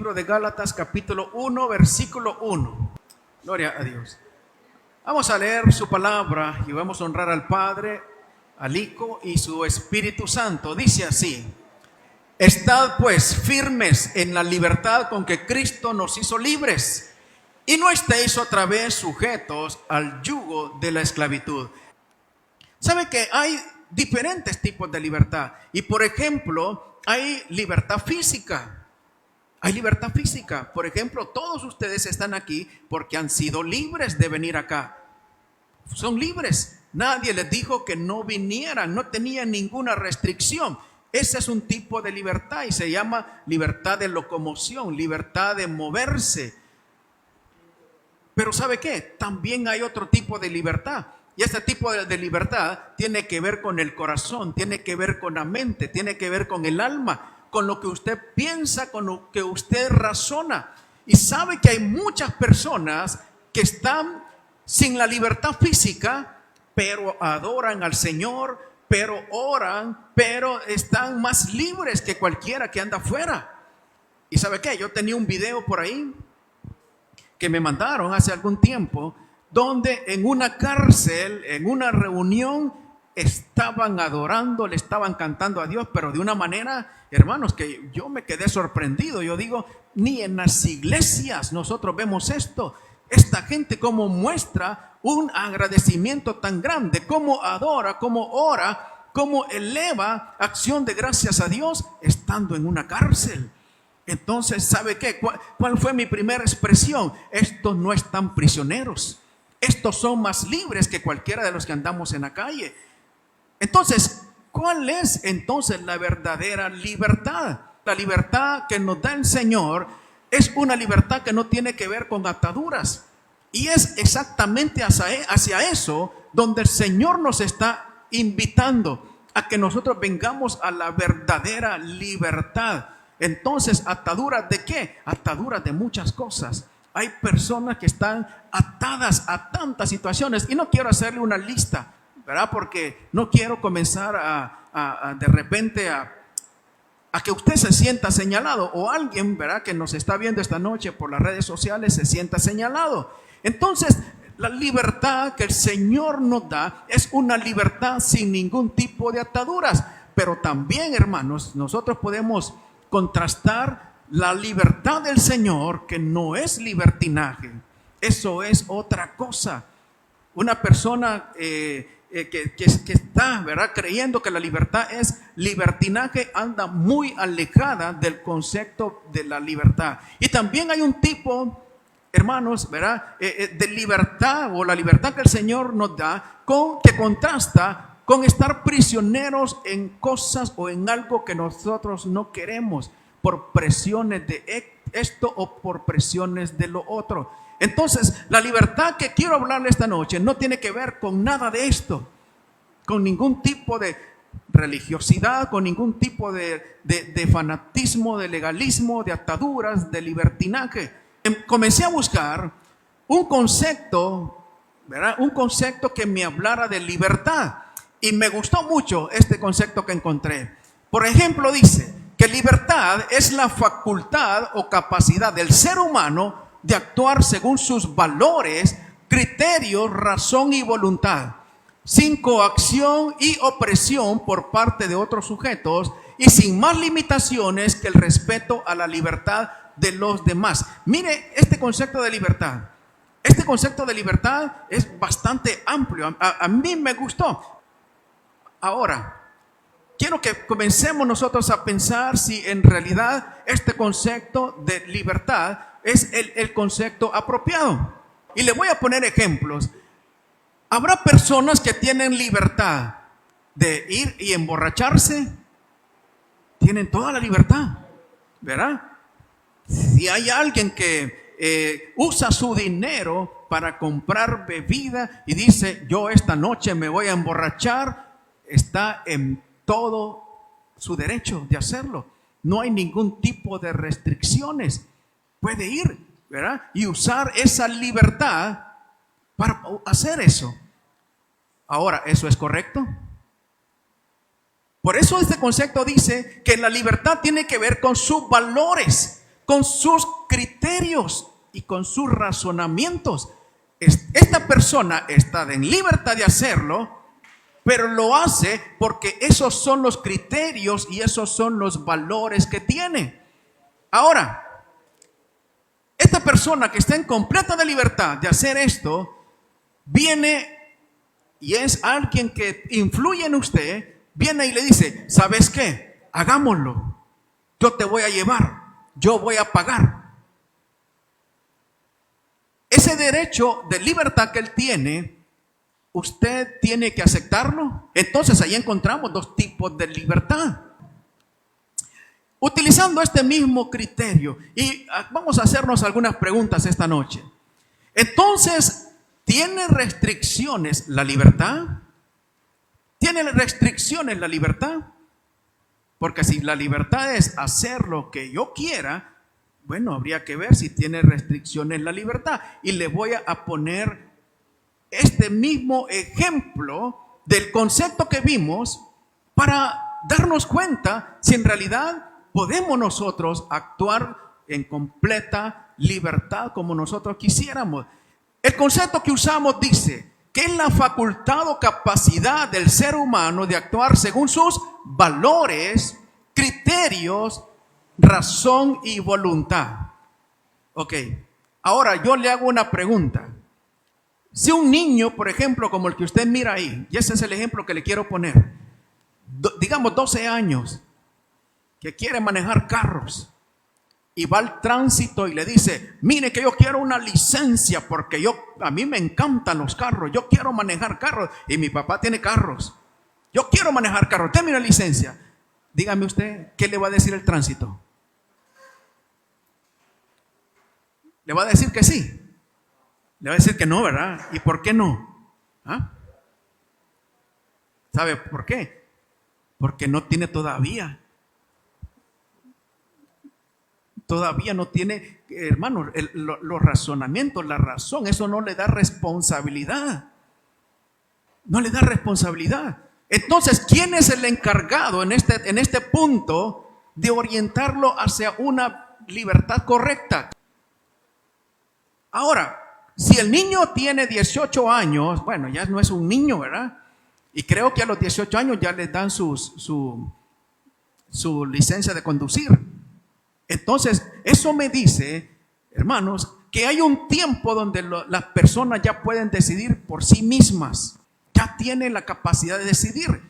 libro de Gálatas, capítulo 1, versículo 1. Gloria a Dios. Vamos a leer su palabra y vamos a honrar al Padre, al Hijo y su Espíritu Santo. Dice así: estad pues firmes en la libertad con que Cristo nos hizo libres, y no estéis otra vez sujetos al yugo de la esclavitud. ¿Sabe que hay diferentes tipos de libertad? Y por ejemplo, hay libertad física. Hay libertad física. Por ejemplo, todos ustedes están aquí porque han sido libres de venir acá. Son libres. Nadie les dijo que no vinieran, no tenían ninguna restricción. Ese es un tipo de libertad y se llama libertad de locomoción, libertad de moverse. Pero ¿sabe qué? También hay otro tipo de libertad. Y este tipo de libertad tiene que ver con el corazón, tiene que ver con la mente, tiene que ver con el alma, con lo que usted piensa, con lo que usted razona. Y sabe que hay muchas personas que están sin la libertad física, pero adoran al Señor, pero oran, pero están más libres que cualquiera que anda afuera. ¿Y sabe qué? Yo tenía un video por ahí que me mandaron hace algún tiempo, donde en una cárcel, en una reunión, estaban adorando, le estaban cantando a Dios, pero de una manera, hermanos, que yo me quedé sorprendido. Yo digo, ni en las iglesias nosotros vemos esto. Esta gente como muestra un agradecimiento tan grande, como adora, como ora, como eleva acción de gracias a Dios estando en una cárcel. Entonces, ¿sabe qué? ¿Cuál fue mi primera expresión? Estos no están prisioneros. Estos son más libres que cualquiera de los que andamos en la calle. Entonces, ¿cuál es entonces la verdadera libertad? La libertad que nos da el Señor es una libertad que no tiene que ver con ataduras. Y es exactamente hacia eso donde el Señor nos está invitando a que nosotros vengamos a la verdadera libertad. Entonces, ¿ataduras de qué? Ataduras de muchas cosas. Hay personas que están atadas a tantas situaciones y no quiero hacerle una lista, ¿verdad? Porque no quiero comenzar de repente a que usted se sienta señalado, o alguien, ¿verdad?, que nos está viendo esta noche por las redes sociales se sienta señalado. Entonces, la libertad que el Señor nos da es una libertad sin ningún tipo de ataduras. Pero también, hermanos, nosotros podemos contrastar la libertad del Señor, que no es libertinaje. Eso es otra cosa. Una persona que está, ¿verdad?, creyendo que la libertad es libertinaje, anda muy alejada del concepto de la libertad. Y también hay un tipo, hermanos, ¿verdad?, de libertad, o la libertad que el Señor nos da, que contrasta con estar prisioneros en cosas o en algo que nosotros no queremos, por presiones de esto o por presiones de lo otro. Entonces, la libertad que quiero hablarle esta noche no tiene que ver con nada de esto, con ningún tipo de religiosidad, con ningún tipo de fanatismo, de legalismo, de ataduras, de libertinaje. Comencé a buscar un concepto, ¿verdad?, un concepto que me hablara de libertad, y me gustó mucho este concepto que encontré. Por ejemplo, dice que libertad es la facultad o capacidad del ser humano de actuar según sus valores, criterios, razón y voluntad, sin coacción y opresión por parte de otros sujetos, y sin más limitaciones que el respeto a la libertad de los demás. Mire este concepto de libertad. Este concepto de libertad es bastante amplio. A mí me gustó. Ahora, quiero que comencemos nosotros a pensar si en realidad este concepto de libertad es el concepto apropiado. Y le voy a poner ejemplos. Habrá personas que tienen libertad de ir y emborracharse. Tienen toda la libertad, ¿verdad? Si hay alguien que usa su dinero para comprar bebida y dice, yo esta noche me voy a emborrachar, está en todo su derecho de hacerlo. No hay ningún tipo de restricciones. Puede ir, ¿verdad?, y usar esa libertad para hacer eso. Ahora, ¿eso es correcto? Por eso este concepto dice que la libertad tiene que ver con sus valores, con sus criterios y con sus razonamientos. Esta persona está en libertad de hacerlo, pero lo hace porque esos son los criterios y esos son los valores que tiene. Ahora, esta persona que está en completa de libertad de hacer esto, viene y es alguien que influye en usted, viene y le dice, ¿sabes qué? Hagámoslo. Yo te voy a llevar, yo voy a pagar. Ese derecho de libertad que él tiene, usted tiene que aceptarlo. Entonces ahí encontramos dos tipos de libertad. Utilizando este mismo criterio, y vamos a hacernos algunas preguntas esta noche. Entonces, ¿tiene restricciones la libertad? ¿Tiene restricciones la libertad? Porque si la libertad es hacer lo que yo quiera, bueno, habría que ver si tiene restricciones la libertad. Y le voy a poner este mismo ejemplo del concepto que vimos para darnos cuenta si en realidad podemos nosotros actuar en completa libertad como nosotros quisiéramos. El concepto que usamos dice que es la facultad o capacidad del ser humano de actuar según sus valores, criterios, razón y voluntad. Ok, ahora yo le hago una pregunta. Si un niño, por ejemplo, como el que usted mira ahí, y ese es el ejemplo que le quiero poner, digamos 12 años, que quiere manejar carros y va al tránsito y le dice, mire que yo quiero una licencia porque a mí me encantan los carros, yo quiero manejar carros y mi papá tiene carros, yo quiero manejar carros, deme una licencia. Dígame usted, ¿qué le va a decir el tránsito? ¿Le va a decir que sí? Le va a decir que no, ¿verdad? ¿Y por qué no? ¿Ah? ¿Sabe por qué? Porque no tiene todavía no tiene, hermanos, los razonamientos, la razón, eso no le da responsabilidad. No le da responsabilidad. Entonces, ¿quién es el encargado en este punto de orientarlo hacia una libertad correcta? Ahora, si el niño tiene 18 años, bueno, ya no es un niño, ¿verdad? Y creo que a los 18 años ya les dan su licencia de conducir. Entonces, eso me dice, hermanos, que hay un tiempo donde las personas ya pueden decidir por sí mismas. Ya tienen la capacidad de decidir.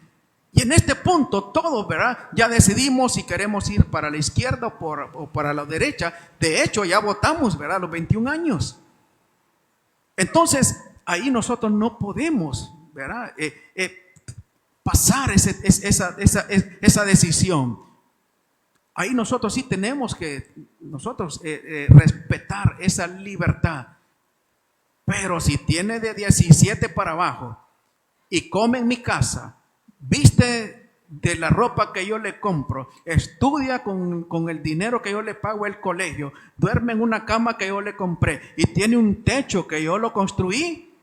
Y en este punto todos, ¿verdad? Ya decidimos si queremos ir para la izquierda o para la derecha. De hecho, ya votamos, ¿verdad? A los 21 años. Entonces, ahí nosotros no podemos, ¿verdad? Pasar esa decisión. Ahí nosotros sí tenemos que respetar esa libertad. Pero si tiene de 17 para abajo y come en mi casa, viste de la ropa que yo le compro, estudia con el dinero que yo le pago el colegio, duerme en una cama que yo le compré y tiene un techo que yo lo construí,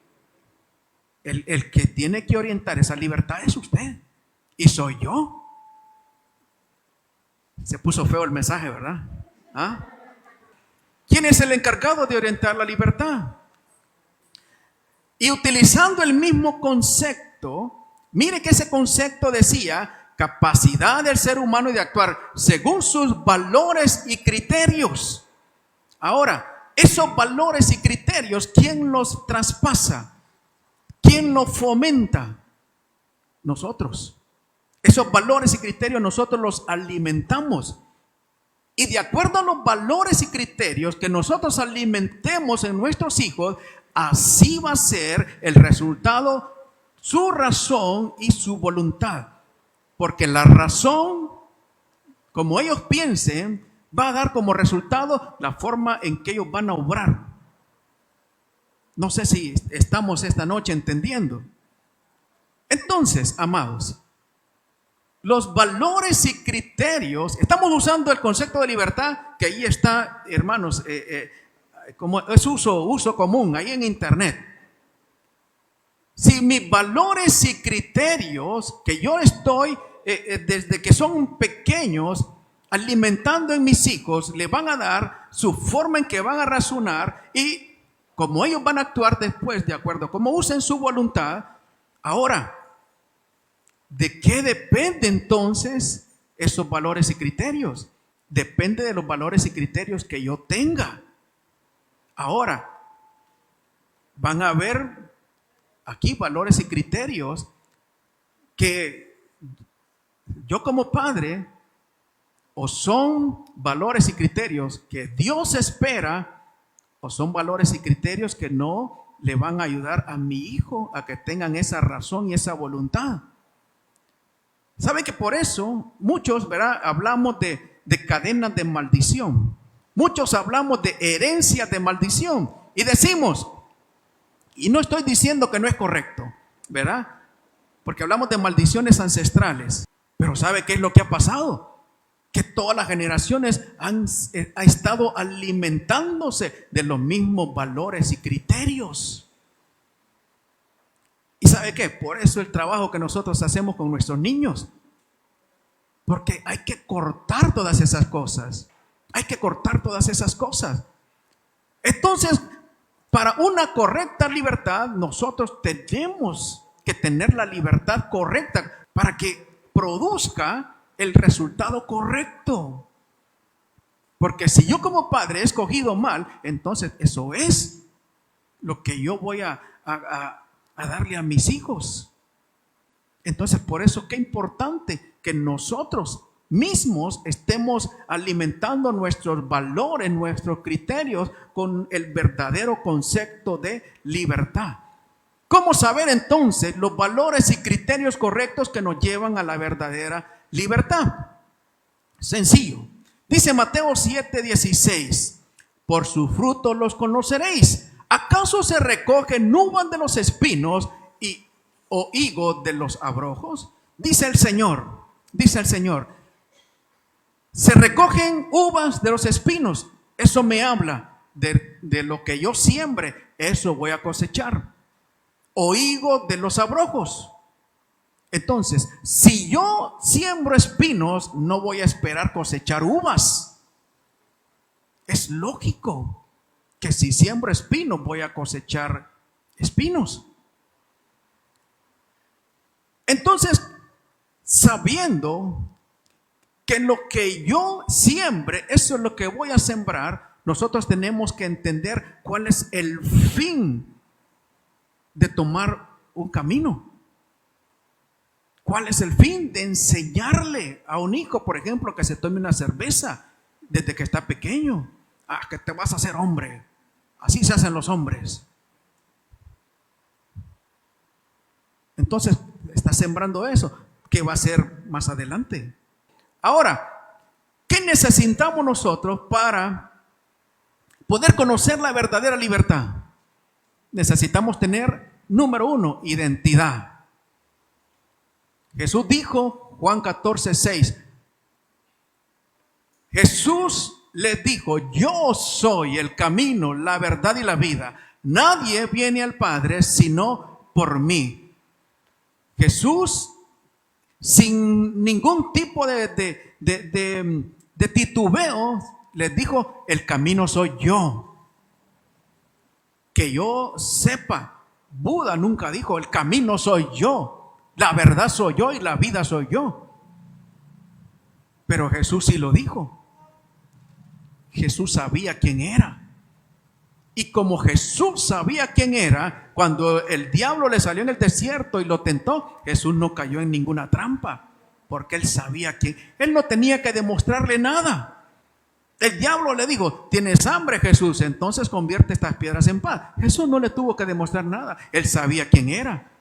el que tiene que orientar esa libertad es usted y soy yo. Se puso feo el mensaje, ¿verdad? ¿Ah? ¿Quién es el encargado de orientar la libertad? Y utilizando el mismo concepto, mire que ese concepto decía capacidad del ser humano de actuar según sus valores y criterios. Ahora, esos valores y criterios, ¿quién los traspasa? ¿Quién los fomenta? Nosotros. Esos valores y criterios nosotros los alimentamos. Y de acuerdo a los valores y criterios que nosotros alimentemos en nuestros hijos, así va a ser el resultado, su razón y su voluntad. Porque la razón, como ellos piensen, va a dar como resultado la forma en que ellos van a obrar. No sé si estamos esta noche entendiendo. Entonces, amados, los valores y criterios, estamos usando el concepto de libertad que ahí está, hermanos, como es uso común ahí en internet. Si mis valores y criterios que yo estoy desde que son pequeños, alimentando en mis hijos, le van a dar su forma en que van a razonar y como ellos van a actuar después de acuerdo, como usen su voluntad. Ahora, ¿de qué depende entonces esos valores y criterios? Depende de los valores y criterios que yo tenga. Ahora, van a haber aquí valores y criterios que yo como padre, o son valores y criterios que Dios espera, o son valores y criterios que no le van a ayudar a mi hijo a que tengan esa razón y esa voluntad. ¿Saben que por eso muchos, ¿verdad?, hablamos de cadenas de maldición? Muchos hablamos de herencias de maldición y decimos, y no estoy diciendo que no es correcto, ¿verdad? Porque hablamos de maldiciones ancestrales. Pero ¿sabe qué es lo que ha pasado? Que todas las generaciones han estado alimentándose de los mismos valores y criterios. ¿Y sabe qué? Por eso el trabajo que nosotros hacemos con nuestros niños. Porque hay que cortar todas esas cosas. Hay que cortar todas esas cosas. Entonces, para una correcta libertad, nosotros tenemos que tener la libertad correcta para que produzca el resultado correcto. Porque si yo como padre he escogido mal, entonces eso es lo que yo voy a darle a mis hijos. Entonces, por eso qué importante que nosotros mismos estemos alimentando nuestros valores, nuestros criterios con el verdadero concepto de libertad. ¿Cómo saber entonces los valores y criterios correctos que nos llevan a la verdadera libertad? Sencillo. Dice Mateo 7:16, por su fruto los conoceréis. ¿Acaso se recogen uvas de los espinos o higos de los abrojos? Dice el Señor, se recogen uvas de los espinos. Eso me habla de lo que yo siembre, eso voy a cosechar. O higo de los abrojos. Entonces, si yo siembro espinos, no voy a esperar cosechar uvas. Es lógico que si siembro espinos, voy a cosechar espinos. Entonces, sabiendo que lo que yo siembre, eso es lo que voy a sembrar, nosotros tenemos que entender cuál es el fin de tomar un camino. ¿Cuál es el fin de enseñarle a un hijo, por ejemplo, que se tome una cerveza desde que está pequeño? Que te vas a hacer hombre. Así se hacen los hombres. Entonces, está sembrando eso. ¿Qué va a ser más adelante? Ahora, ¿qué necesitamos nosotros para poder conocer la verdadera libertad? Necesitamos tener, número uno, identidad. Jesús dijo, Juan 14:6, Jesús les dijo, yo soy el camino, la verdad y la vida. Nadie viene al Padre sino por mí. Jesús, sin ningún tipo de titubeo, les dijo, el camino soy yo. Que yo sepa, Buda nunca dijo, el camino soy yo. La verdad soy yo y la vida soy yo. Pero Jesús sí lo dijo. Jesús sabía quién era. Y como Jesús sabía quién era, cuando el diablo le salió en el desierto y lo tentó, Jesús no cayó en ninguna trampa, porque él sabía quién. Él no tenía que demostrarle nada. El diablo le dijo, ¿tienes hambre, Jesús? Entonces convierte estas piedras en pan. Jesús no le tuvo que demostrar nada. Él sabía quién era.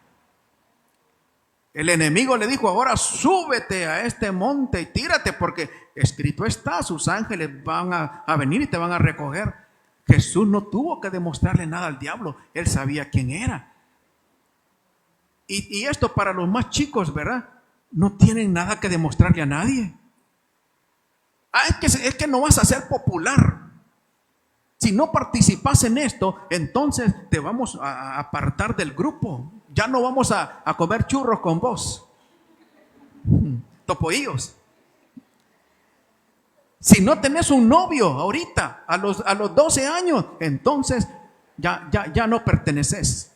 El enemigo le dijo, ahora súbete a este monte y tírate, porque escrito está, sus ángeles van a venir y te van a recoger. Jesús no tuvo que demostrarle nada al diablo. Él sabía quién era. Y esto para los más chicos, ¿verdad? No tienen nada que demostrarle a nadie. Es que no vas a ser popular. Si no participas en esto, entonces te vamos a apartar del grupo. Ya no vamos a comer churros con vos. Topoillos. Si no tenés un novio ahorita, a los 12 años, entonces ya no perteneces.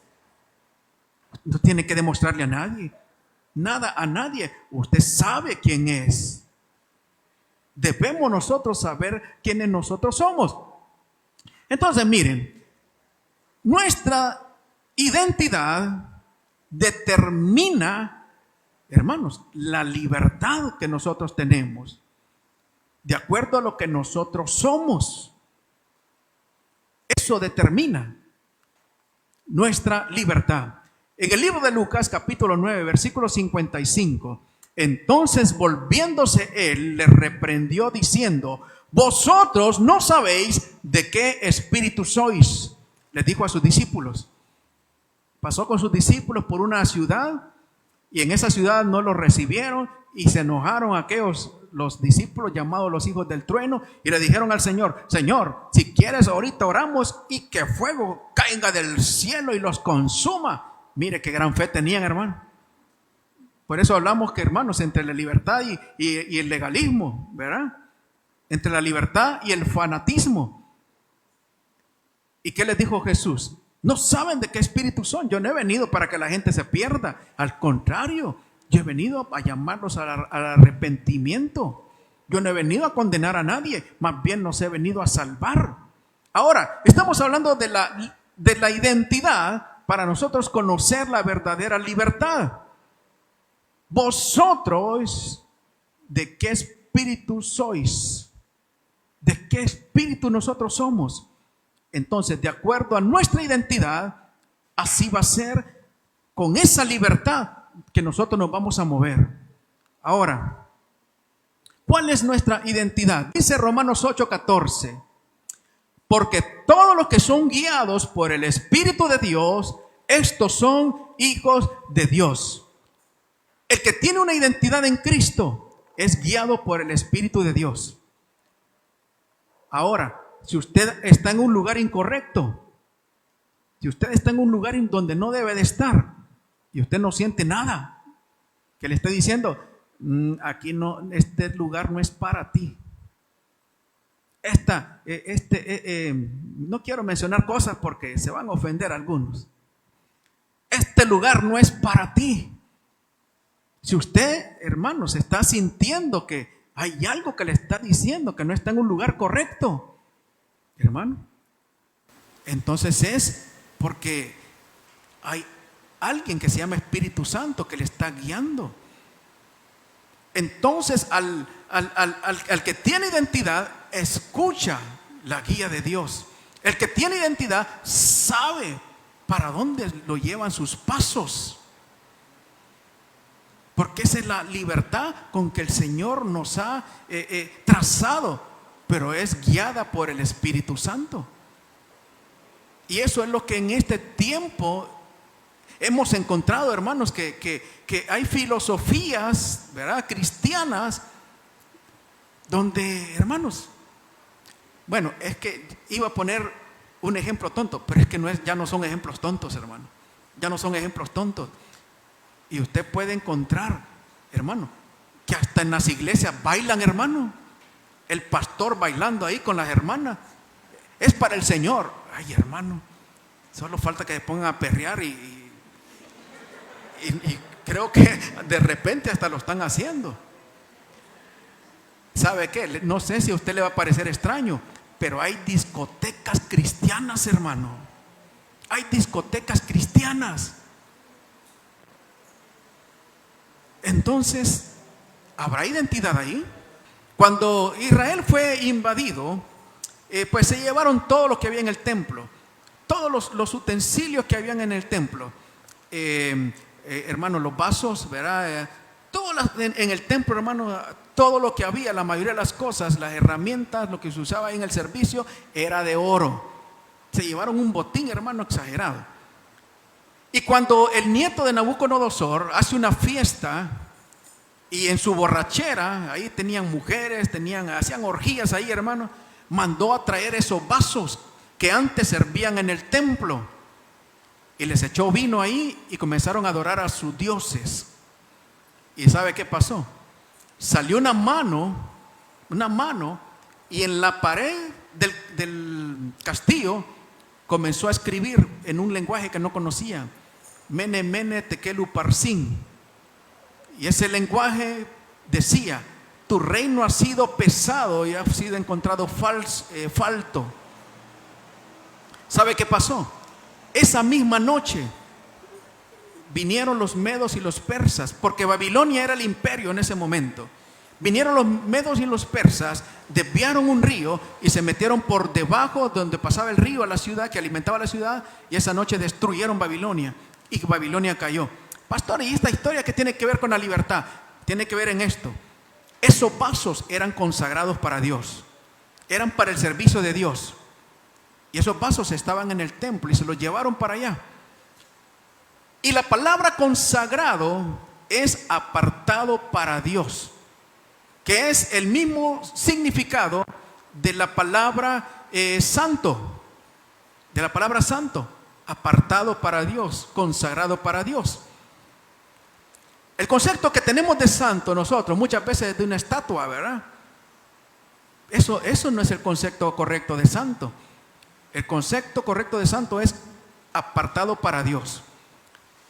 No tiene que demostrarle a nadie, nada a nadie. Usted sabe quién es. Debemos nosotros saber quiénes nosotros somos. Entonces, miren, nuestra identidad determina, hermanos, la libertad que nosotros tenemos, de acuerdo a lo que nosotros somos. Eso determina nuestra libertad. En el libro de Lucas, capítulo 9, versículo 55, entonces volviéndose él, le reprendió diciendo: vosotros no sabéis de qué espíritu sois. Les dijo a sus discípulos. Pasó con sus discípulos por una ciudad y en esa ciudad no los recibieron y se enojaron los discípulos llamados los hijos del trueno y le dijeron al Señor: Señor, si quieres ahorita oramos y que fuego caiga del cielo y los consuma. Mire qué gran fe tenían, hermano. Por eso hablamos que, hermanos, entre la libertad y el legalismo, ¿verdad? Entre la libertad y el fanatismo. ¿Y qué les dijo Jesús? No saben de qué espíritu son. Yo no he venido para que la gente se pierda. Al contrario, yo he venido a llamarlos al arrepentimiento. Yo no he venido a condenar a nadie, más bien los he venido a salvar. Ahora, estamos hablando de la identidad para nosotros conocer la verdadera libertad. Vosotros, ¿de qué espíritu sois? ¿De qué espíritu nosotros somos? Entonces, de acuerdo a nuestra identidad, así va a ser con esa libertad que nosotros nos vamos a mover. Ahora, ¿cuál es nuestra identidad? Dice Romanos 8:14. Porque todos los que son guiados por el Espíritu de Dios, estos son hijos de Dios. El que tiene una identidad en Cristo es guiado por el Espíritu de Dios. Ahora, si usted está en un lugar incorrecto, si usted está en un lugar en donde no debe de estar y usted no siente nada, que le esté diciendo: aquí no, este lugar no es para ti. No quiero mencionar cosas porque se van a ofender algunos. Este lugar no es para ti. Si usted, hermanos, está sintiendo que hay algo que le está diciendo que no está en un lugar correcto, hermano, entonces es porque hay alguien que se llama Espíritu Santo que le está guiando. Entonces al que tiene identidad, escucha la guía de Dios. El que tiene identidad sabe para dónde lo llevan sus pasos, porque esa es la libertad con que el Señor nos ha trazado, pero es guiada por el Espíritu Santo. Y eso es lo que en este tiempo hemos encontrado, hermanos, que hay filosofías, ¿verdad?, cristianas, donde, hermanos, bueno, es que iba a poner un ejemplo tonto, pero es que ya no son ejemplos tontos, hermano. Ya no son ejemplos tontos. Y usted puede encontrar, hermano, que hasta en las iglesias bailan, hermano. El pastor bailando ahí con las hermanas. Es para el Señor. Ay, hermano, solo falta que se pongan a perrear y creo que de repente hasta lo están haciendo. ¿Sabe qué? No sé si a usted le va a parecer extraño, pero hay discotecas cristianas, hermano. Hay discotecas cristianas. Entonces, ¿habrá identidad ahí? Cuando Israel fue invadido, pues se llevaron todo lo que había en el templo, todos los utensilios que habían en el templo, hermano, los vasos, ¿verdad? En el templo, hermano, todo lo que había, la mayoría de las cosas, las herramientas, lo que se usaba en el servicio, era de oro. Se llevaron un botín, hermano, exagerado. Y cuando el nieto de Nabucodonosor hace una fiesta, y en su borrachera, ahí tenían mujeres, hacían orgías ahí, hermano, mandó a traer esos vasos que antes servían en el templo, y les echó vino ahí y comenzaron a adorar a sus dioses. ¿Y sabe qué pasó? Salió una mano y en la pared del castillo comenzó a escribir en un lenguaje que no conocía: Mene, mene, tekel uparsin. Y ese lenguaje decía: tu reino ha sido pesado y ha sido encontrado falto. ¿Sabe qué pasó? Esa misma noche vinieron los medos y los persas, porque Babilonia era el imperio en ese momento. Vinieron los medos y los persas, desviaron un río y se metieron por debajo donde pasaba el río a la ciudad, que alimentaba la ciudad, y esa noche destruyeron Babilonia y Babilonia cayó. Pastor, ¿y esta historia qué tiene que ver con la libertad? Tiene que ver en esto: esos vasos eran consagrados para Dios, eran para el servicio de Dios, y esos vasos estaban en el templo y se los llevaron para allá. Y la palabra consagrado es apartado para Dios, que es el mismo significado de la palabra santo, de la palabra santo, apartado para Dios, consagrado para Dios. El concepto que tenemos de santo nosotros muchas veces es de una estatua, ¿verdad? Eso no es el concepto correcto de santo. El concepto correcto de santo es apartado para Dios.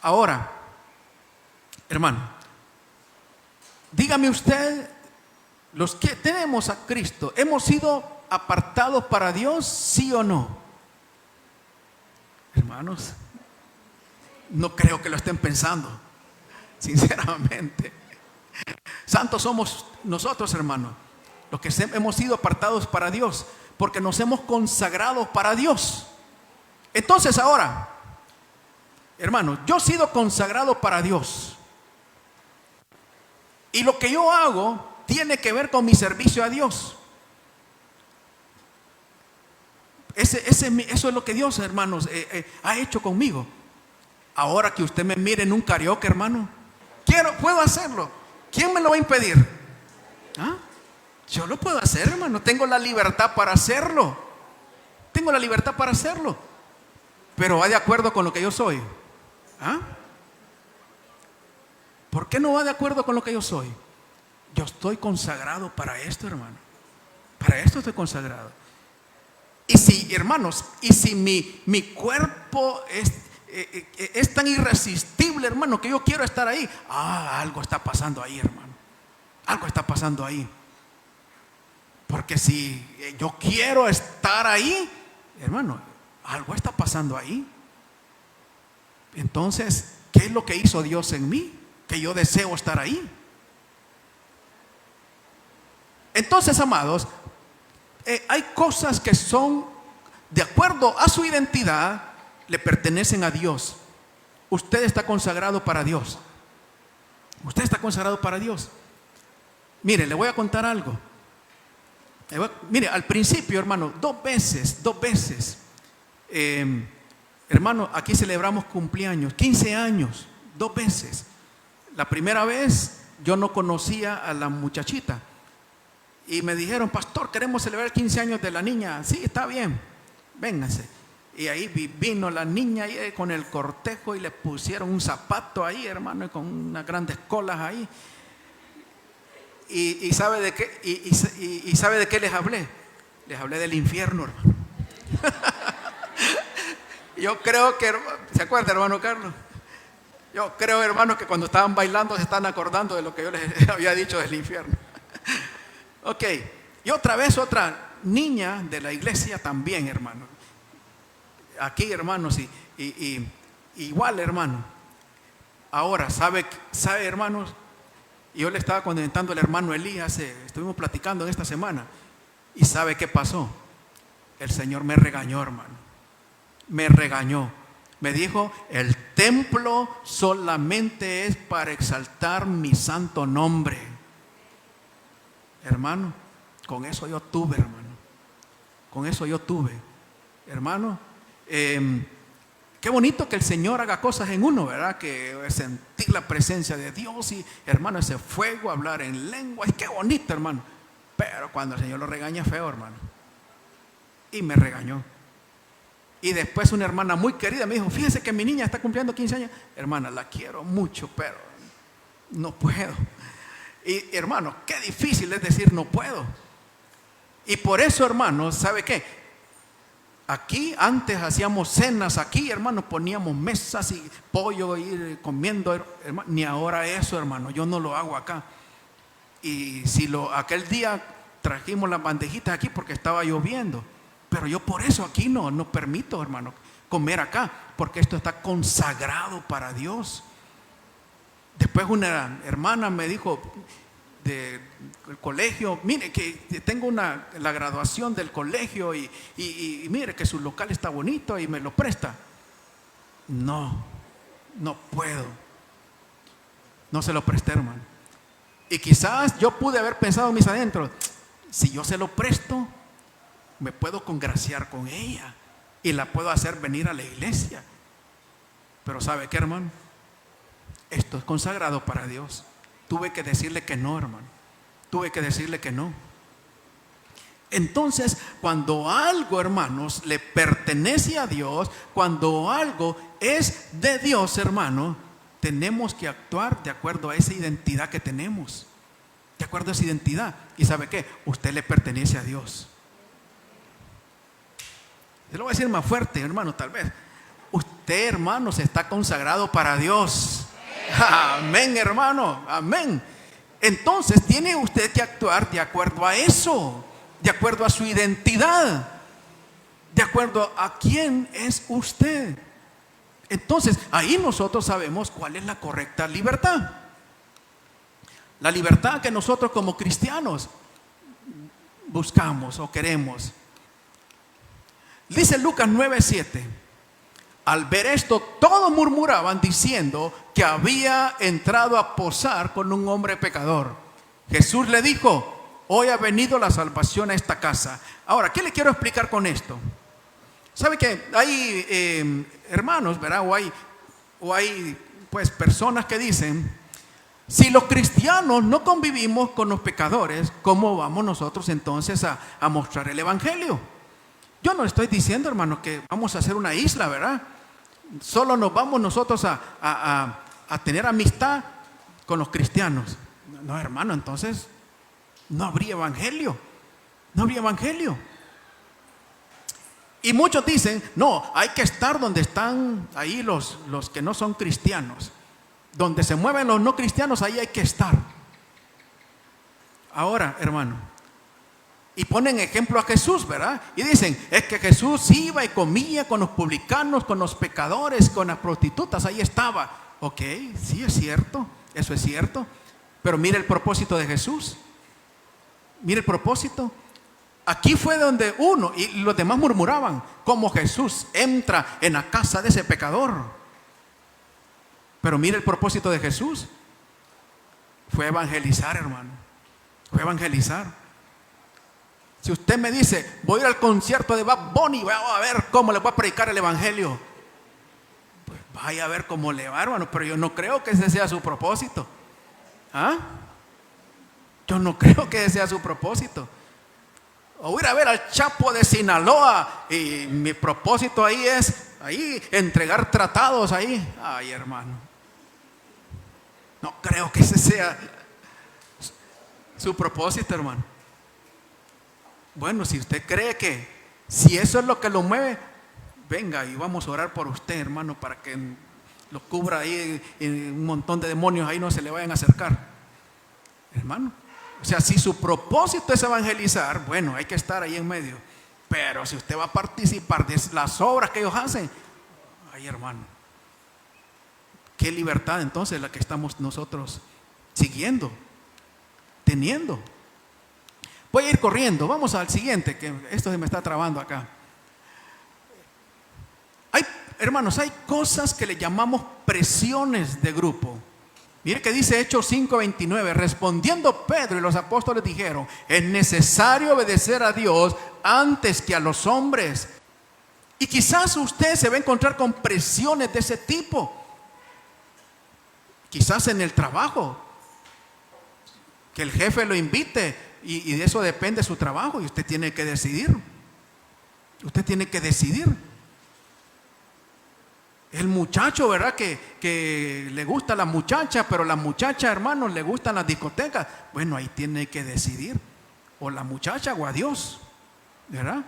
Ahora, hermano, dígame usted, los que tenemos a Cristo, ¿hemos sido apartados para Dios, sí o no? Hermanos, no creo que lo estén pensando, sinceramente. Santos somos nosotros, hermano, los que hemos sido apartados para Dios, porque nos hemos consagrado para Dios. Entonces ahora, hermano, yo he sido consagrado para Dios, y lo que yo hago tiene que ver con mi servicio a Dios. Eso es lo que Dios, hermanos, ha hecho conmigo. Ahora que usted me mire en un karaoke, hermano, puedo hacerlo. ¿Quién me lo va a impedir? ¿Ah? Yo lo puedo hacer, hermano. Tengo la libertad para hacerlo. Tengo la libertad para hacerlo. Pero va de acuerdo con lo que yo soy. ¿Ah? ¿Por qué no va de acuerdo con lo que yo soy? Yo estoy consagrado para esto, hermano. Para esto estoy consagrado. Y si, hermanos, mi cuerpo es tan irresistible, hermano, que yo quiero estar ahí, algo está pasando ahí, hermano. Algo está pasando ahí. Porque si yo quiero estar ahí, hermano, algo está pasando ahí. Entonces, ¿qué es lo que hizo Dios en mí? Que yo deseo estar ahí. Entonces, amados, hay cosas que son de acuerdo a su identidad, le pertenecen a Dios. Usted está consagrado para Dios. Usted está consagrado para Dios. Mire, le voy a contar algo. Mire, al principio, hermano, dos veces, hermano, aquí celebramos cumpleaños, 15 años, 2 veces. La primera vez yo no conocía a la muchachita y me dijeron: pastor, queremos celebrar 15 años de la niña. Sí, está bien, vénganse. Y ahí vino la niña ahí con el cortejo y le pusieron un zapato ahí, hermano, y con unas grandes colas ahí. ¿Y sabe de qué? ¿Y sabe de qué les hablé? Les hablé del infierno, hermano. Yo creo que, ¿se acuerda, hermano Carlos? Yo creo, hermano, que cuando estaban bailando se están acordando de lo que yo les había dicho del infierno. Ok, y otra vez otra niña de la iglesia también, hermano. Aquí, hermanos, y igual, hermano. Ahora, ¿sabe, hermanos? Yo le estaba comentando al hermano Elías, estuvimos platicando en esta semana. ¿Y sabe qué pasó? El Señor me regañó, hermano. Me regañó. Me dijo: el templo solamente es para exaltar mi santo nombre. Hermano, con eso yo tuve, hermano. Con eso yo tuve. Hermano, qué bonito que el Señor haga cosas en uno, ¿verdad? Que sentir la presencia de Dios y, hermano, ese fuego, hablar en lengua. Y qué bonito, hermano. Pero cuando el Señor lo regaña feo, hermano. Y me regañó. Y después una hermana muy querida me dijo: fíjese que mi niña está cumpliendo 15 años. Hermana, la quiero mucho, pero no puedo. Y hermano, qué difícil es decir no puedo. Y por eso, hermanos, ¿sabe qué? Aquí antes hacíamos cenas, aquí, hermanos, poníamos mesas y pollo, ir comiendo, hermano. Ni ahora eso, hermano, yo no lo hago acá. Y si aquel día trajimos las bandejitas aquí porque estaba lloviendo, pero yo por eso aquí no permito, hermano, comer acá, porque esto está consagrado para Dios. Después una hermana me dijo del colegio, mire que tengo la graduación del colegio y mire que su local está bonito y me lo presta. No puedo. No se lo presté, hermano. Y quizás yo pude haber pensado en mis adentros, si yo se lo presto, me puedo congraciar con ella y la puedo hacer venir a la iglesia. Pero ¿sabe qué, hermano? Esto es consagrado para Dios. Tuve que decirle que no, hermano. Tuve que decirle que no. Entonces, cuando algo, hermanos, le pertenece a Dios, cuando algo es de Dios, hermano, tenemos que actuar de acuerdo a esa identidad que tenemos. De acuerdo a esa identidad. ¿Y sabe qué? Usted le pertenece a Dios. Se lo voy a decir más fuerte, hermano, tal vez. Usted, hermanos, está consagrado para Dios. Amén, hermano, amén. Entonces tiene usted que actuar de acuerdo a eso, de acuerdo a su identidad, de acuerdo a quién es usted. Entonces ahí nosotros sabemos cuál es la correcta libertad. La libertad que nosotros como cristianos buscamos o queremos. Dice Lucas 9:7. Al ver esto, todos murmuraban diciendo que había entrado a posar con un hombre pecador. Jesús le dijo: hoy ha venido la salvación a esta casa. Ahora, ¿qué le quiero explicar con esto? ¿Sabe que hay hermanos, ¿verdad? O hay pues personas que dicen: si los cristianos no convivimos con los pecadores, ¿cómo vamos nosotros entonces a mostrar el evangelio? Yo no estoy diciendo, hermano, que vamos a hacer una isla, ¿verdad? Solo nos vamos nosotros a tener amistad con los cristianos. No, hermano, entonces no habría evangelio. No habría evangelio. Y muchos dicen: no, hay que estar donde están ahí los que no son cristianos. Donde se mueven los no cristianos, ahí hay que estar. Ahora, hermano, y ponen ejemplo a Jesús, ¿verdad? Y dicen: es que Jesús iba y comía con los publicanos, con los pecadores, con las prostitutas, ahí estaba. Ok, sí es cierto, eso es cierto. Pero mire el propósito de Jesús. Mire el propósito. Aquí fue donde uno y los demás murmuraban: ¿cómo Jesús entra en la casa de ese pecador? Pero mire el propósito de Jesús. Fue evangelizar, hermano. Fue evangelizar. Si usted me dice: voy a ir al concierto de Bad Bunny, voy a ver cómo le voy a predicar el evangelio, pues vaya a ver cómo le va, hermano. Pero yo no creo que ese sea su propósito. Yo no creo que ese sea su propósito. O ir a ver al Chapo de Sinaloa y mi propósito ahí es entregar tratados ahí. Ay, hermano, no creo que ese sea su propósito, hermano. Bueno, si usted cree que si eso es lo que lo mueve, venga y vamos a orar por usted, hermano, para que lo cubra ahí y un montón de demonios ahí no se le vayan a acercar, hermano. O sea, si su propósito es evangelizar, bueno, hay que estar ahí en medio. Pero si usted va a participar de las obras que ellos hacen, ay, hermano, qué libertad entonces la que estamos nosotros siguiendo, teniendo. Voy a ir corriendo, vamos al siguiente, que esto se me está trabando acá. Hermanos, hay cosas que le llamamos presiones de grupo. Mire que dice Hechos 5:29. Respondiendo Pedro y los apóstoles dijeron: es necesario obedecer a Dios antes que a los hombres. Y quizás usted se va a encontrar con presiones de ese tipo. Quizás en el trabajo, que el jefe lo invite y de eso depende su trabajo y usted tiene que decidir. Usted tiene que decidir. El muchacho, ¿verdad? Que le gusta la muchacha, pero la muchacha, hermanos, le gustan las discotecas. Bueno, ahí tiene que decidir. o la muchacha o a Dios, ¿verdad?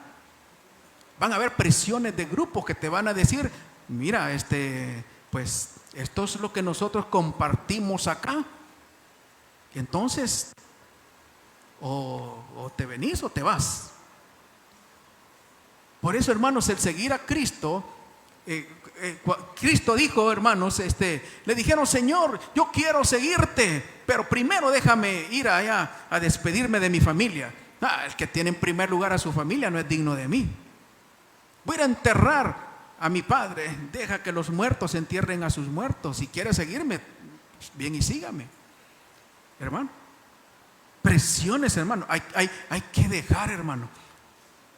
Van a haber presiones de grupos que te van a decir, mira, pues esto es lo que nosotros compartimos acá. Y entonces, o te venís o te vas. Por eso, hermanos, el seguir a Cristo, Cristo dijo, hermanos, le dijeron, Señor, yo quiero seguirte, pero primero déjame ir allá a despedirme de mi familia. El que tiene en primer lugar a su familia no es digno de mí. Voy a ir a enterrar a mi padre, deja que los muertos entierren a sus muertos. Si quiere seguirme, bien, y sígame, hermano. Presiones, hermano, hay que dejar, hermano.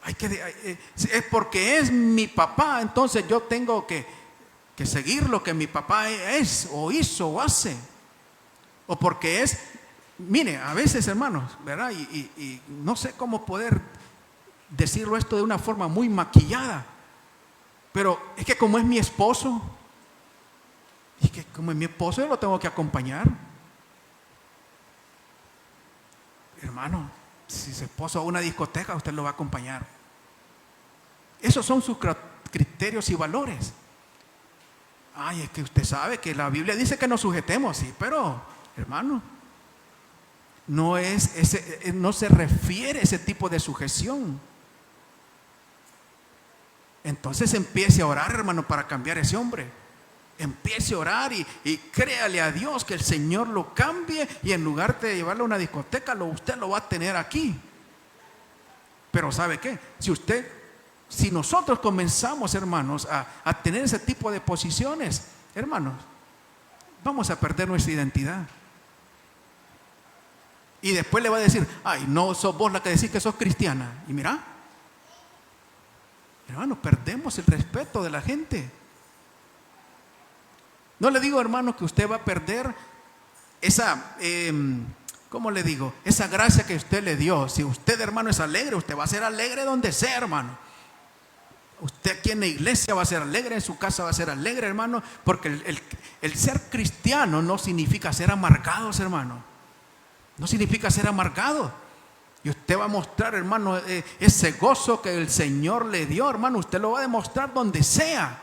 Es porque es mi papá, entonces yo tengo que seguir lo que mi papá es o hizo o hace. O porque es, mire, a veces, hermanos, ¿verdad? Y no sé cómo poder decirlo esto de una forma muy maquillada, pero es que como es mi esposo, yo lo tengo que acompañar. Hermano, si su esposo va a una discoteca, usted lo va a acompañar. Esos son sus criterios y valores. Es que usted sabe que la Biblia dice que nos sujetemos, sí, pero, hermano, no se refiere a ese tipo de sujeción. Entonces empiece a orar, hermano, para cambiar ese hombre. Empiece a orar y créale a Dios que el Señor lo cambie, y en lugar de llevarlo a una discoteca, usted lo va a tener aquí. Pero ¿sabe qué? Si nosotros comenzamos, hermanos, a tener ese tipo de posiciones, hermanos, vamos a perder nuestra identidad. Y después le va a decir, no sos vos la que decís que sos cristiana. Y mira, hermano, perdemos el respeto de la gente. No le digo, hermano, que usted va a perder esa, ¿cómo le digo? Esa gracia que usted le dio. Si usted, hermano, es alegre, usted va a ser alegre donde sea, hermano. Usted aquí en la iglesia va a ser alegre, en su casa va a ser alegre, hermano, porque el ser cristiano no significa ser amargados, hermano. No significa ser amargado. Y usted va a mostrar, hermano, ese gozo que el Señor le dio, hermano. Usted lo va a demostrar donde sea.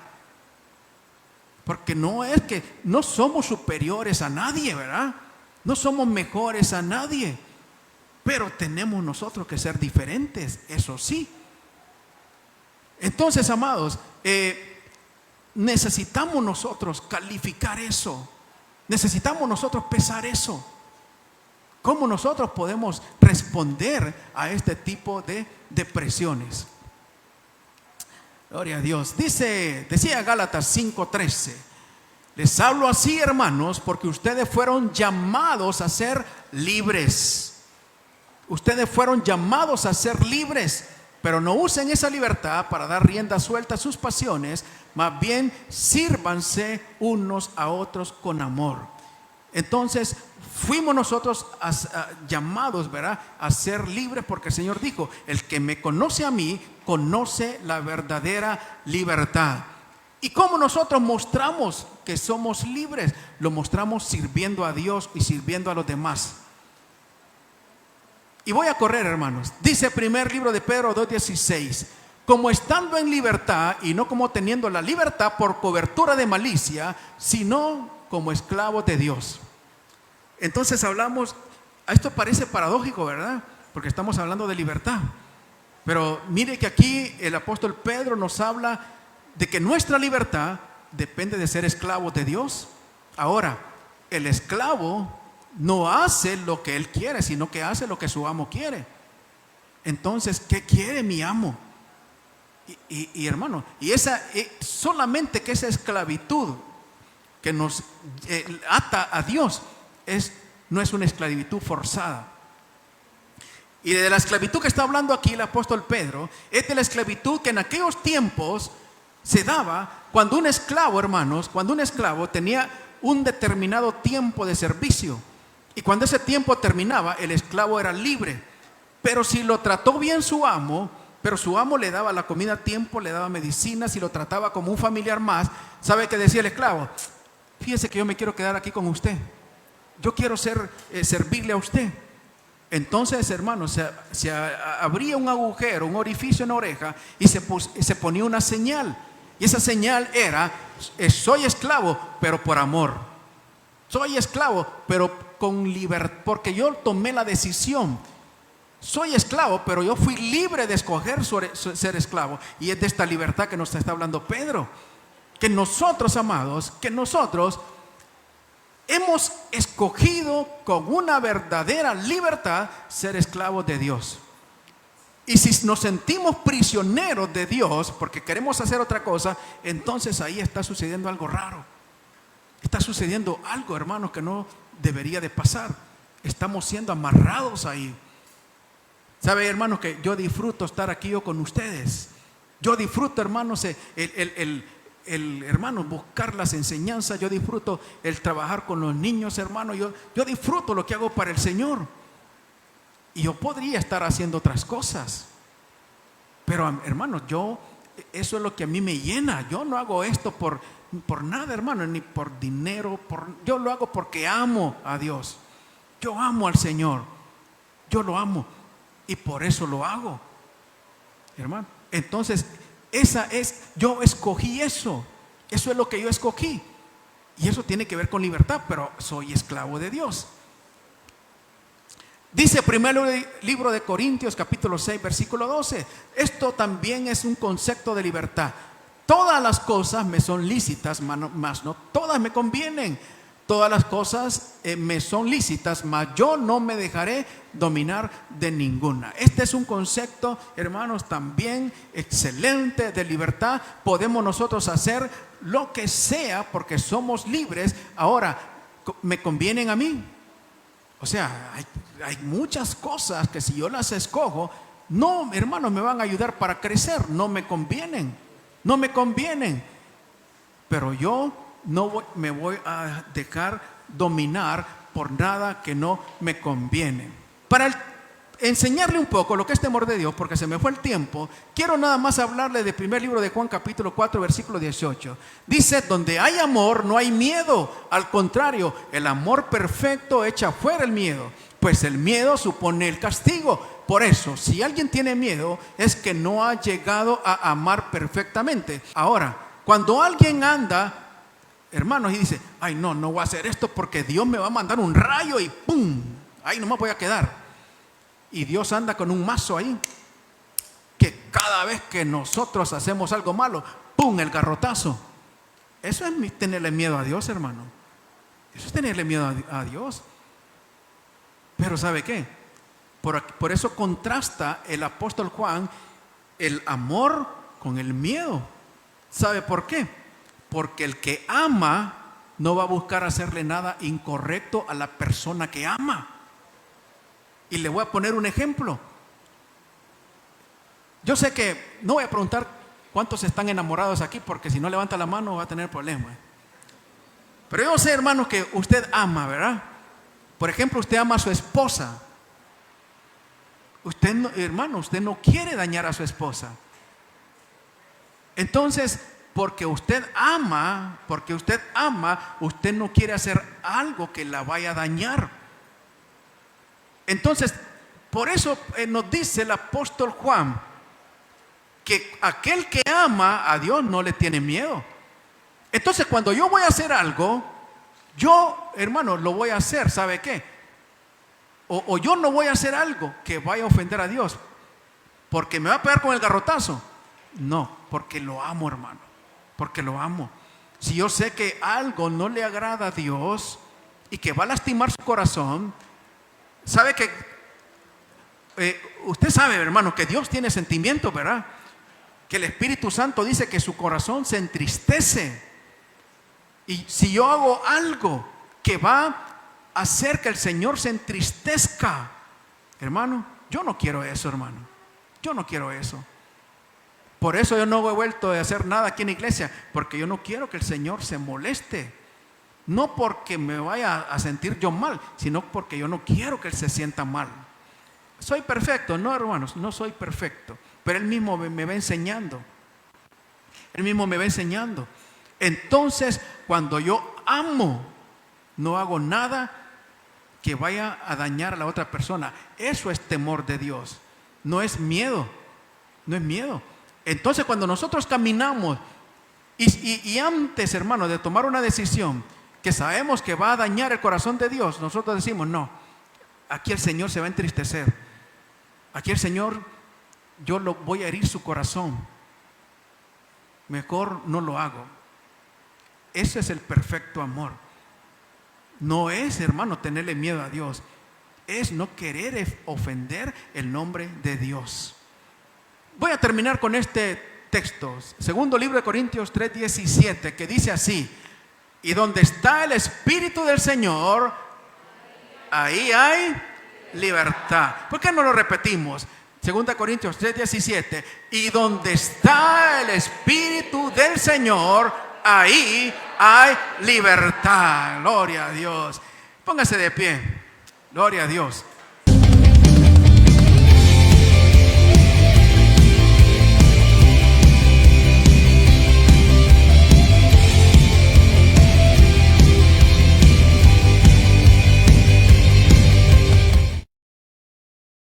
Porque no somos superiores a nadie, ¿verdad? No somos mejores a nadie. Pero tenemos nosotros que ser diferentes, eso sí. Entonces, amados, necesitamos nosotros calificar eso. Necesitamos nosotros pesar eso. ¿Cómo nosotros podemos responder a este tipo de presiones? Gloria a Dios. Decía Gálatas 5:13: les hablo así, hermanos, porque ustedes fueron llamados a ser libres. Ustedes fueron llamados a ser libres, pero no usen esa libertad para dar rienda suelta a sus pasiones. Más bien, sírvanse unos a otros con amor. Entonces, fuimos nosotros llamados, ¿verdad?, a ser libres, porque el Señor dijo: el que me conoce a mí, conoce la verdadera libertad. ¿Y cómo nosotros mostramos que somos libres? Lo mostramos sirviendo a Dios y sirviendo a los demás. Y voy a correr, hermanos. Dice primer libro de Pedro 2:16: como estando en libertad, y no como teniendo la libertad por cobertura de malicia, sino como esclavos de Dios. Entonces hablamos, esto parece paradójico, ¿verdad? Porque estamos hablando de libertad. Pero mire que aquí el apóstol Pedro nos habla de que nuestra libertad depende de ser esclavos de Dios. Ahora, el esclavo no hace lo que él quiere, sino que hace lo que su amo quiere. Entonces, ¿qué quiere mi amo? Y hermano, solamente que esa esclavitud que nos ata a Dios no es una esclavitud forzada. Y de la esclavitud que está hablando aquí el apóstol Pedro es de la esclavitud que en aquellos tiempos se daba cuando un esclavo, hermanos, tenía un determinado tiempo de servicio, y cuando ese tiempo terminaba, el esclavo era libre. Pero si lo trató bien su amo, le daba la comida a tiempo, le daba medicinas y lo trataba como un familiar más, ¿sabe qué decía el esclavo? Fíjese que yo me quiero quedar aquí con usted, yo quiero servirle a usted. Entonces, hermanos, se abría un agujero, un orificio en la oreja y se ponía una señal. Y esa señal era, soy esclavo, pero por amor. Soy esclavo, pero con libertad, porque yo tomé la decisión. Soy esclavo, pero yo fui libre de escoger ser esclavo. Y es de esta libertad que nos está hablando Pedro. Que nosotros, amados, que nosotros hemos escogido con una verdadera libertad ser esclavos de Dios. Y si nos sentimos prisioneros de Dios porque queremos hacer otra cosa, entonces ahí está sucediendo algo raro. Está sucediendo algo, hermanos, que no debería de pasar. Estamos siendo amarrados ahí. ¿Sabe, hermanos, que yo disfruto estar aquí yo con ustedes? Yo disfruto, hermanos, hermano, buscar las enseñanzas. Yo disfruto el trabajar con los niños, hermano. Yo disfruto lo que hago para el Señor. Y yo podría estar haciendo otras cosas. Pero, hermano, eso es lo que a mí me llena. Yo no hago esto por nada, hermano, ni por dinero. Yo lo hago porque amo a Dios. Yo amo al Señor. Yo lo amo. Y por eso lo hago, hermano. Entonces, yo escogí eso. Eso es lo que yo escogí. Y eso tiene que ver con libertad, pero soy esclavo de Dios. Dice primero libro de Corintios, capítulo 6, versículo 12. Esto también es un concepto de libertad. Todas las cosas me son lícitas, mas no todas me convienen. Todas las cosas me son lícitas, mas yo no me dejaré dominar de ninguna. Este es un concepto, hermanos, también excelente de libertad. Podemos nosotros hacer lo que sea porque somos libres. Ahora, ¿me convienen a mí? O sea, hay muchas cosas que si yo las escojo, no, hermanos, me van a ayudar para crecer. No me convienen. No me convienen. Pero yo no me voy a dejar dominar por nada que no me conviene. Para enseñarle un poco lo que es temor de Dios, porque se me fue el tiempo, quiero nada más hablarle del primer libro de Juan, capítulo 4, versículo 18. Dice, donde hay amor no hay miedo. Al contrario, el amor perfecto echa fuera el miedo, pues el miedo supone el castigo. Por eso, si alguien tiene miedo, es que no ha llegado a amar perfectamente. Ahora, cuando alguien anda, hermanos, y dice, ay, no voy a hacer esto porque Dios me va a mandar un rayo y ¡pum! Ahí nomás voy a quedar. Y Dios anda con un mazo ahí, que cada vez que nosotros hacemos algo malo, ¡pum!, el garrotazo. Eso es tenerle miedo a Dios, hermano. Eso es tenerle miedo a Dios. Pero ¿sabe qué? Por eso contrasta el apóstol Juan el amor con el miedo. ¿Sabe por qué? Porque el que ama no va a buscar hacerle nada incorrecto a la persona que ama. Y le voy a poner un ejemplo. Yo sé que no voy a preguntar cuántos están enamorados aquí, porque si no levanta la mano va a tener problemas. Pero yo sé, hermanos, que usted ama, ¿verdad? Por ejemplo, usted ama a su esposa. Usted, hermano, usted no quiere dañar a su esposa. Entonces, porque usted ama, usted no quiere hacer algo que la vaya a dañar. Entonces, por eso nos dice el apóstol Juan que aquel que ama a Dios no le tiene miedo. Entonces, cuando yo voy a hacer algo, yo, hermano, lo voy a hacer, ¿sabe qué? O yo no voy a hacer algo que vaya a ofender a Dios porque me va a pegar con el garrotazo. No, porque lo amo, hermano, porque lo amo. Si yo sé que algo no le agrada a Dios y que va a lastimar su corazón, sabe que usted sabe, hermano, que Dios tiene sentimientos, ¿verdad? Que el Espíritu Santo dice que su corazón se entristece. Y si yo hago algo que va a hacer que el Señor se entristezca, hermano, yo no quiero eso, hermano. Yo no quiero eso. Por eso yo no he vuelto a hacer nada aquí en la iglesia, porque yo no quiero que el Señor se moleste. No porque me vaya a sentir yo mal, sino porque yo no quiero que Él se sienta mal. ¿Soy perfecto? No, hermanos, no soy perfecto. Pero Él mismo me va enseñando. Él mismo me va enseñando. Entonces, cuando yo amo, no hago nada que vaya a dañar a la otra persona. Eso es temor de Dios. No es miedo. No es miedo. Entonces cuando nosotros caminamos y antes, hermano, de tomar una decisión que sabemos que va a dañar el corazón de Dios, nosotros decimos, no, aquí el Señor se va a entristecer. Aquí el Señor, yo lo voy a herir su corazón. Mejor no lo hago. Ese es el perfecto amor. No es, hermano, tenerle miedo a Dios. Es no querer ofender el nombre de Dios. Voy a terminar con este texto. Segundo libro de Corintios 3:17, que dice así: y donde está el Espíritu del Señor, ahí hay libertad. ¿Por qué no lo repetimos? 2 Corintios 3:17. Y donde está el Espíritu del Señor, ahí hay libertad. Gloria a Dios. Póngase de pie. Gloria a Dios.